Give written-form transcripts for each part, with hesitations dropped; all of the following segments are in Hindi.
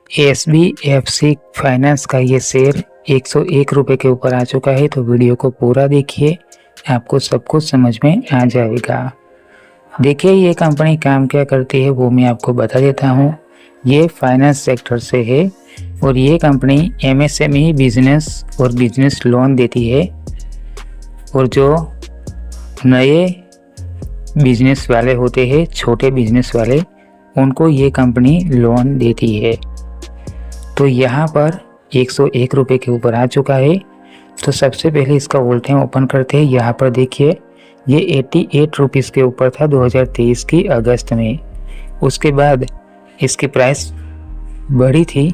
SBFC फाइनेंस का ये शेयर 101 रुपये के ऊपर आ चुका है। तो वीडियो को पूरा देखिए, आपको सब कुछ समझ में आ जाएगा। देखिए ये कंपनी काम क्या करती है वो मैं आपको बता देता हूँ। ये फाइनेंस सेक्टर से है और ये कंपनी MSME बिजनेस और बिजनेस लोन देती है, और जो नए बिजनेस वाले होते हैं, छोटे बिजनेस वाले, उनको ये कंपनी लोन देती है। तो यहाँ पर 101 रुपये के ऊपर आ चुका है। तो सबसे पहले इसका वोल्ट टाइम ओपन करते हैं। यहाँ पर देखिए ये 88 रुपीज़ के ऊपर था 2023 की अगस्त में। उसके बाद इसकी प्राइस बढ़ी थी,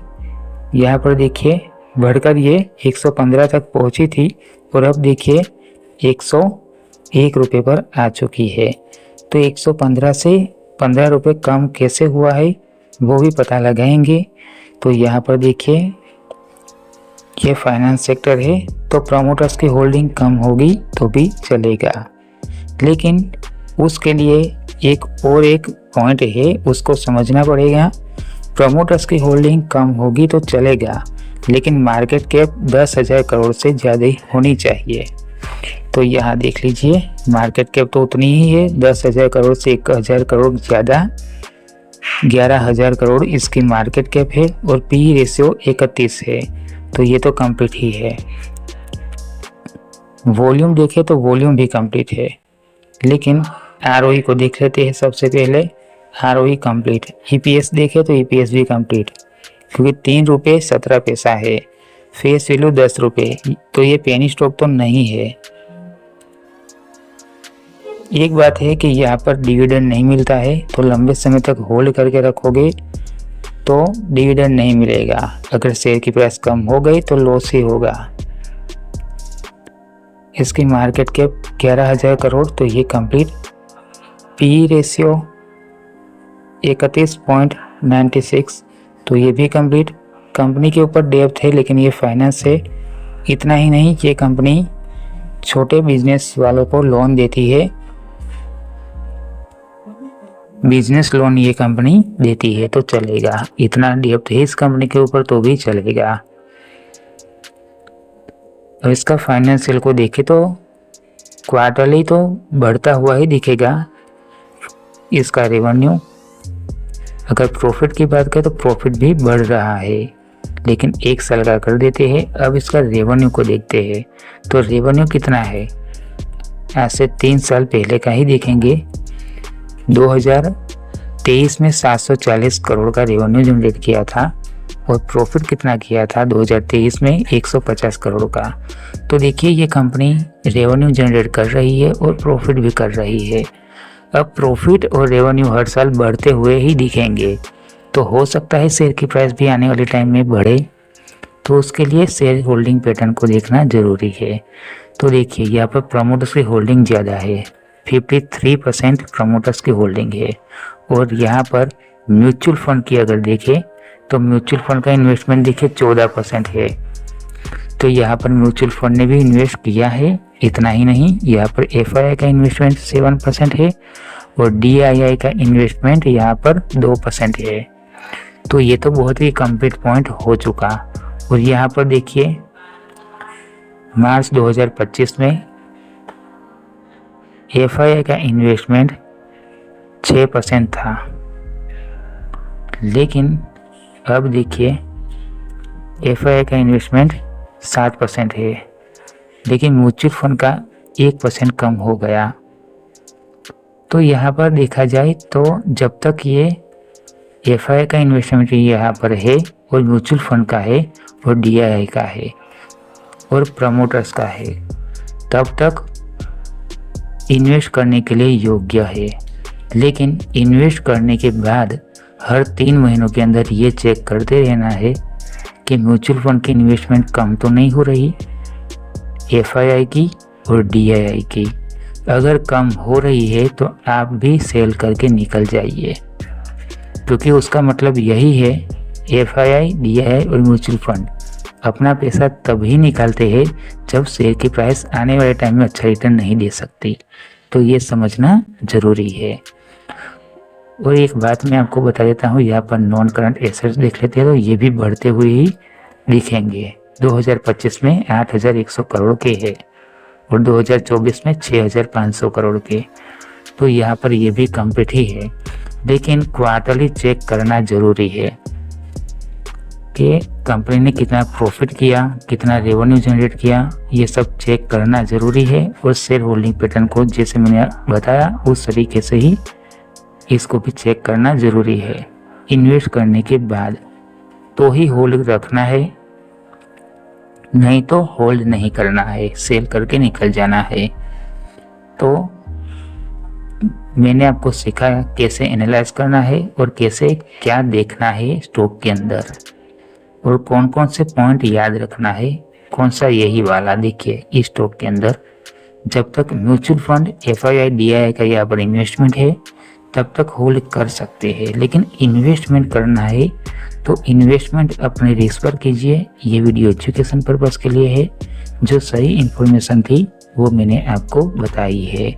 यहाँ पर देखिए बढ़कर ये 115 तक पहुँची थी और अब देखिए 101 रुपये पर आ चुकी है। तो 115 से 15 रुपये कम कैसे हुआ है वो भी पता लगाएंगे। तो यहाँ पर देखिए ये फाइनेंस सेक्टर है, तो प्रमोटर्स की होल्डिंग कम होगी तो भी चलेगा, लेकिन उसके लिए एक पॉइंट है, उसको समझना पड़ेगा। प्रमोटर्स की होल्डिंग कम होगी तो चलेगा, लेकिन मार्केट कैप 10,000 करोड़ से ज़्यादा होनी चाहिए। तो यहाँ देख लीजिए मार्केट कैप तो उतनी ही है, 10,000 करोड़ से 1,000 करोड़ ज़्यादा, 11,000 करोड़ इसकी मार्केट कैप है और पी रेशियो 31 है। तो ये तो कंप्लीट ही है। वॉल्यूम देखे तो वॉल्यूम भी कंप्लीट है, लेकिन ROE को देख लेते हैं सबसे पहले। ROE कंप्लीट, EPS देखे तो EPS भी कंप्लीट, क्योंकि 3 रुपये 17 पैसा है। फेस वैल्यू 10 रुपये, तो ये पेनी स्टॉक तो नहीं है। एक बात है कि यहाँ पर डिविडेंड नहीं मिलता है, तो लंबे समय तक होल्ड करके रखोगे तो डिविडेंड नहीं मिलेगा। अगर शेयर की प्राइस कम हो गई तो लॉस ही होगा। इसकी मार्केट कैप 11,000 करोड़, तो ये कंप्लीट। पी रेशियो 31.96, तो ये भी कंप्लीट। कंपनी के ऊपर डेब्ट है, लेकिन ये फाइनेंस है। इतना ही नहीं, ये कंपनी छोटे बिजनेस वालों को लोन देती है, बिजनेस लोन ये कंपनी देती है तो चलेगा। इतना डेब्ट है इस कंपनी के ऊपर तो भी चलेगा। और इसका फाइनेंशियल को देखे तो क्वार्टरली तो बढ़ता हुआ ही दिखेगा इसका रेवेन्यू। अगर प्रॉफिट की बात करें तो प्रॉफिट भी बढ़ रहा है, लेकिन एक साल का कर देते हैं। अब इसका रेवेन्यू को देखते हैं, तो रेवेन्यू कितना है, आज से 3 साल पहले का ही देखेंगे। 2023 में 740 करोड़ का रेवेन्यू जनरेट किया था और प्रॉफिट कितना किया था 2023 में 150 करोड़ का। तो देखिए ये कंपनी रेवेन्यू जनरेट कर रही है और प्रॉफिट भी कर रही है। अब प्रॉफिट और रेवेन्यू हर साल बढ़ते हुए ही दिखेंगे, तो हो सकता है शेयर की प्राइस भी आने वाले टाइम में बढ़े। तो उसके लिए शेयर होल्डिंग पैटर्न को देखना जरूरी है। तो देखिए यहाँ पर प्रमोटर्स की होल्डिंग ज़्यादा है, 53% प्रमोटर्स की होल्डिंग है। और यहाँ पर म्यूचुअल फंड की अगर देखें तो म्यूचुअल फंड का इन्वेस्टमेंट देखिए 14% है। तो यहाँ पर म्यूचुअल फंड ने भी इन्वेस्ट किया है। इतना ही नहीं, यहाँ पर FII का इन्वेस्टमेंट 7% है और DII का इन्वेस्टमेंट यहाँ पर 2% है। तो ये तो बहुत ही कंप्लीट पॉइंट हो चुका। और यहाँ पर देखिए मार्च 2025 में FII का इन्वेस्टमेंट 6% था, लेकिन अब देखिए FII का इन्वेस्टमेंट 7% है, लेकिन म्यूचुअल फंड का 1% कम हो गया। तो यहाँ पर देखा जाए तो जब तक ये FII का इन्वेस्टमेंट यहाँ पर है और म्यूचुअल फंड का है और DII का है और प्रमोटर्स का है, तब तक इन्वेस्ट करने के लिए योग्य है। लेकिन इन्वेस्ट करने के बाद हर 3 महीनों के अंदर ये चेक करते रहना है कि म्यूचुअल फंड की इन्वेस्टमेंट कम तो नहीं हो रही, FII की और DII की। अगर कम हो रही है तो आप भी सेल करके निकल जाइए, क्योंकि उसका मतलब यही है FII, DII और म्यूचुअल फंड अपना पैसा तभी निकालते हैं जब शेयर की प्राइस आने वाले टाइम में अच्छा रिटर्न नहीं दे सकती। तो ये समझना ज़रूरी है। और एक बात मैं आपको बता देता हूँ, यहाँ पर नॉन करंट एसेट्स देख लेते हैं तो ये भी बढ़ते हुए ही दिखेंगे। 2025 में 8,100 करोड़ के है और 2024 में 6,500 करोड़ के, तो यहाँ पर ये भी कंप्लीट ही है। लेकिन क्वार्टरली चेक करना जरूरी है कि कंपनी ने कितना प्रॉफिट किया, कितना रेवेन्यू जनरेट किया, ये सब चेक करना जरूरी है। और शेयर होल्डिंग पैटर्न को जैसे मैंने बताया उस तरीके से ही इसको भी चेक करना जरूरी है। इन्वेस्ट करने के बाद तो ही होल्ड रखना है, नहीं तो होल्ड नहीं करना है, सेल करके निकल जाना है। तो मैंने आपको सिखाया कैसे एनालाइज करना है और कैसे क्या देखना है स्टॉक के अंदर, और कौन कौन से पॉइंट याद रखना है। कौन सा, यही वाला देखिए, इस स्टॉक के अंदर जब तक म्यूचुअल फंड FII DII का यहाँ पर इन्वेस्टमेंट है तब तक होल्ड कर सकते हैं, लेकिन इन्वेस्टमेंट करना है तो इन्वेस्टमेंट अपने रिस्क पर कीजिए। ये वीडियो एजुकेशन पर्पस के लिए है, जो सही इन्फॉर्मेशन थी वो मैंने आपको बताई है।